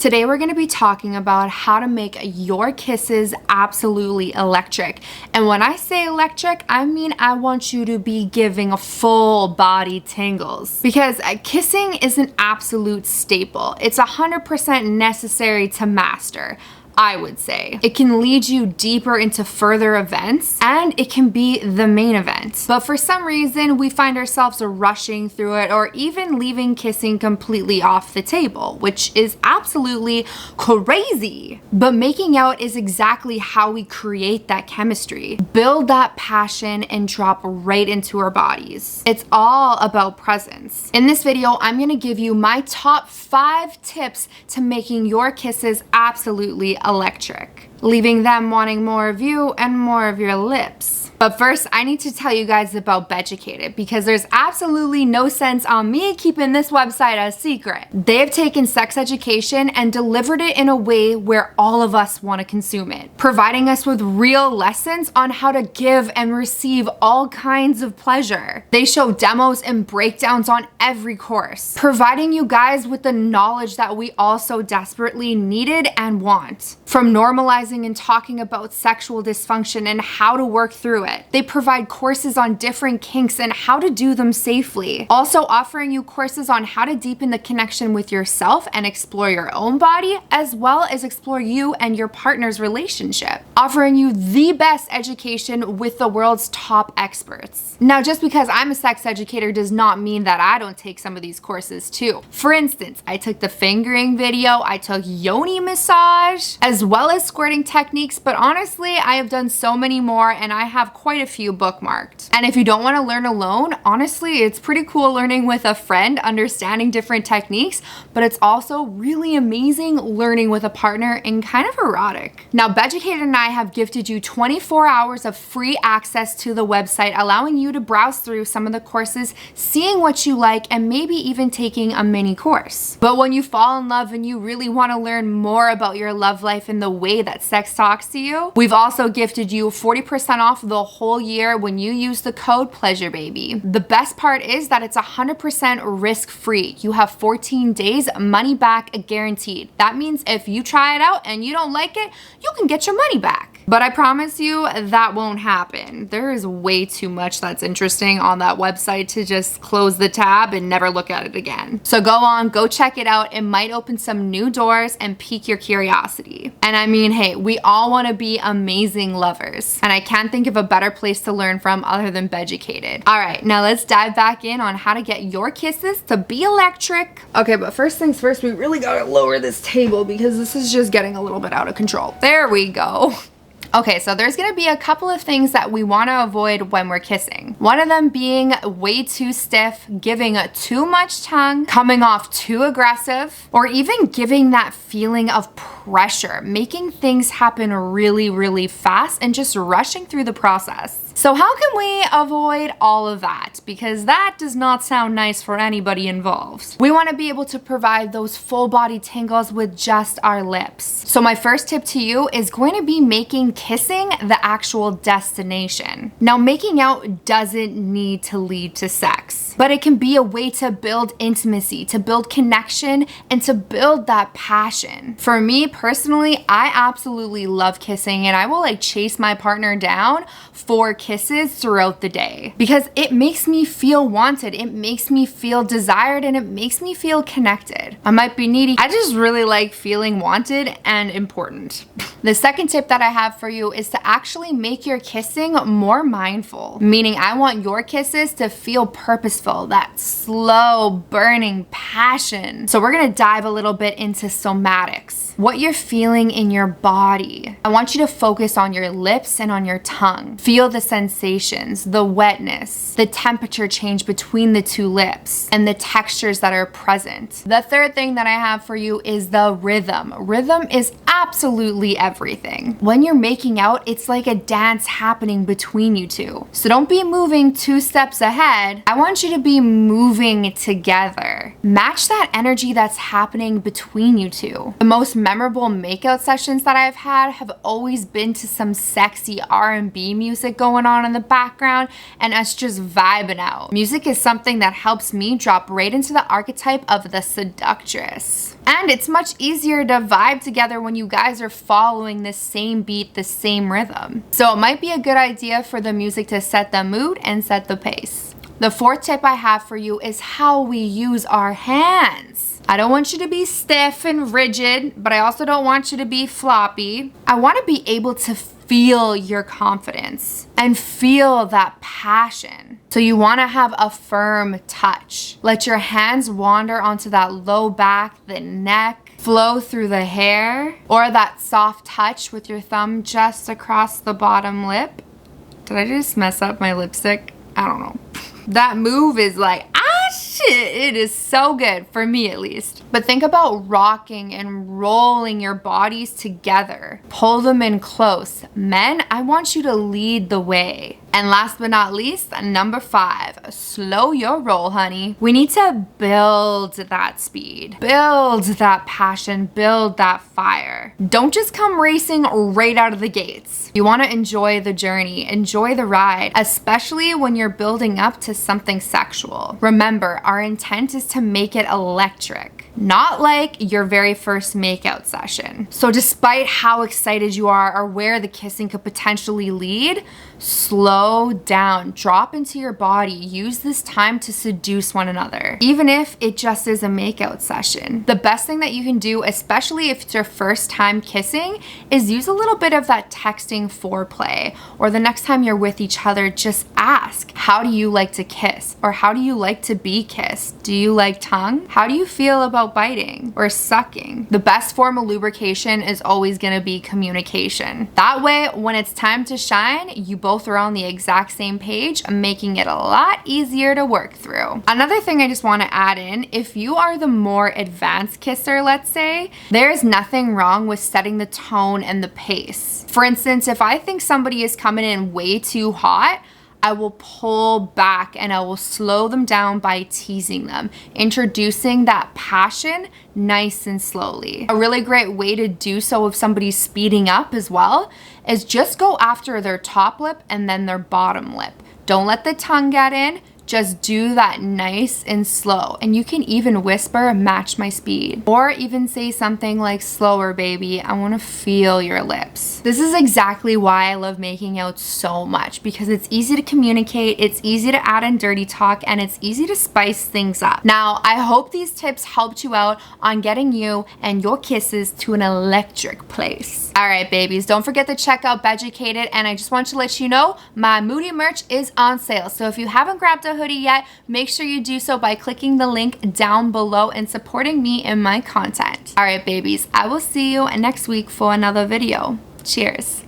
Today we're going to be talking about how to make your kisses absolutely electric. And when I say electric, I mean I want you to be giving full body tingles. Because kissing is an absolute staple. It's 100% necessary to master, I would say. It can lead you deeper into further events, and it can be the main event. But for some reason, we find ourselves rushing through it or even leaving kissing completely off the table, which is absolutely crazy. But making out is exactly how we create that chemistry, build that passion, and drop right into our bodies. It's all about presence. In this video, I'm gonna give you my top 5 tips to making your kisses absolutely electric, leaving them wanting more of you and more of your lips. But first, I need to tell you guys about Beducated because there's absolutely no sense on me keeping this website a secret. They have taken sex education and delivered it in a way where all of us want to consume it, providing us with real lessons on how to give and receive all kinds of pleasure. They show demos and breakdowns on every course, providing you guys with the knowledge that we all so desperately needed and want. From normalizing and talking about sexual dysfunction and how to work through it. They provide courses on different kinks and how to do them safely. Also offering you courses on how to deepen the connection with yourself and explore your own body, as well as explore you and your partner's relationship. Offering you the best education with the world's top experts. Now, just because I'm a sex educator does not mean that I don't take some of these courses too. For instance, I took the fingering video, I took yoni massage, as well as squirting techniques, but honestly, I have done so many more and I have quite a few bookmarked. And if you don't want to learn alone, honestly, it's pretty cool learning with a friend, understanding different techniques, but it's also really amazing learning with a partner and kind of erotic. Now, Beducated and I have gifted you 24 hours of free access to the website, allowing you to browse through some of the courses, seeing what you like, and maybe even taking a mini course. But when you fall in love and you really want to learn more about your love life and the way that sex talks to you, we've also gifted you 40% off the whole year when you use the code PleasureBaby. The best part is that it's 100% risk-free. You have 14 days money back guaranteed. That means if you try it out and you don't like it, you can get your money back. But I promise you that won't happen. There is way too much that's interesting on that website to just close the tab and never look at it again. So go on, go check it out. It might open some new doors and pique your curiosity. And I mean, hey, we all want to be amazing lovers. And I can't think of a better place to learn from other than Beducated. All right, now let's dive back in on how to get your kisses to be electric. Okay, but first things first, we really gotta lower this table because this is just getting a little bit out of control. There we go. Okay, so there's gonna be a couple of things that we wanna avoid when we're kissing. One of them being way too stiff, giving too much tongue, coming off too aggressive, or even giving that feeling of pressure, making things happen really, really fast and just rushing through the process. So how can we avoid all of that? Because that does not sound nice for anybody involved. We want to be able to provide those full body tingles with just our lips. So my first tip to you is going to be making kissing the actual destination. Now, making out doesn't need to lead to sex, but it can be a way to build intimacy, to build connection, and to build that passion. For me personally, I absolutely love kissing, and I will chase my partner down for kisses throughout the day because it makes me feel wanted, it makes me feel desired, and it makes me feel connected. I might be needy, I just really like feeling wanted and important. The second tip that I have for you is to actually make your kissing more mindful, meaning I want your kisses to feel purposeful, that slow burning passion. So we're gonna dive a little bit into somatics, what you're feeling in your body. I want you to focus on your lips and on your tongue. Feel the sensations, the wetness, the temperature change between the two lips, and the textures that are present. The third thing that I have for you is the rhythm. Rhythm is absolutely everything. When you're making out, it's like a dance happening between you two. So don't be moving 2 steps ahead. I want you to be moving together. Match that energy that's happening between you two. The most memorable memorable makeout sessions that I've had have always been to some sexy R&B music going on in the background and us just vibing out. Music is something that helps me drop right into the archetype of the seductress. And it's much easier to vibe together when you guys are following the same beat, the same rhythm. So it might be a good idea for the music to set the mood and set the pace. The fourth tip I have for you is how we use our hands. I don't want you to be stiff and rigid, but I also don't want you to be floppy. I want to be able to feel your confidence and feel that passion. So you want to have a firm touch. Let your hands wander onto that low back, the neck, flow through the hair, or that soft touch with your thumb just across the bottom lip. Did I just mess up my lipstick? I don't know. That move is like, shit, it is so good, for me at least. But think about rocking and rolling your bodies together. Pull them in close. Men, I want you to lead the way. And last but not least, number 5, slow your roll, honey. We need to build that speed, build that passion, build that fire. Don't just come racing right out of the gates. You want to enjoy the journey, enjoy the ride, especially when you're building up to something sexual. Remember, our intent is to make it electric, not like your very first makeout session. So despite how excited you are or where the kissing could potentially lead, slow down, drop into your body, use this time to seduce one another, even if it just is a makeout session. The best thing that you can do, especially if it's your first time kissing, is use a little bit of that texting foreplay, or the next time you're with each other, just ask, how do you like to kiss? Or how do you like to be kissed? Do you like tongue? How do you feel about biting or sucking? The best form of lubrication is always gonna be communication. That way, when it's time to shine, you both are on the exact same page, making it a lot easier to work through. Another thing I just want to add in, if you are the more advanced kisser, let's say, there's nothing wrong with setting the tone and the pace. For instance, if I think somebody is coming in way too hot, I will pull back and I will slow them down by teasing them, introducing that passion nice and slowly. A really great way to do so if somebody's speeding up as well is just go after their top lip and then their bottom lip. Don't let the tongue get in. Just do that nice and slow. And you can even whisper, match my speed. Or even say something like, slower, baby. I want to feel your lips. This is exactly why I love making out so much, because it's easy to communicate, it's easy to add in dirty talk, and it's easy to spice things up. Now, I hope these tips helped you out on getting you and your kisses to an electric place. All right, babies, don't forget to check out Beducated, and I just want to let you know my Moody merch is on sale. So if you haven't grabbed a hoodie yet, make sure you do so by clicking the link down below and supporting me in my content. All right, babies, I will see you next week for another video. Cheers.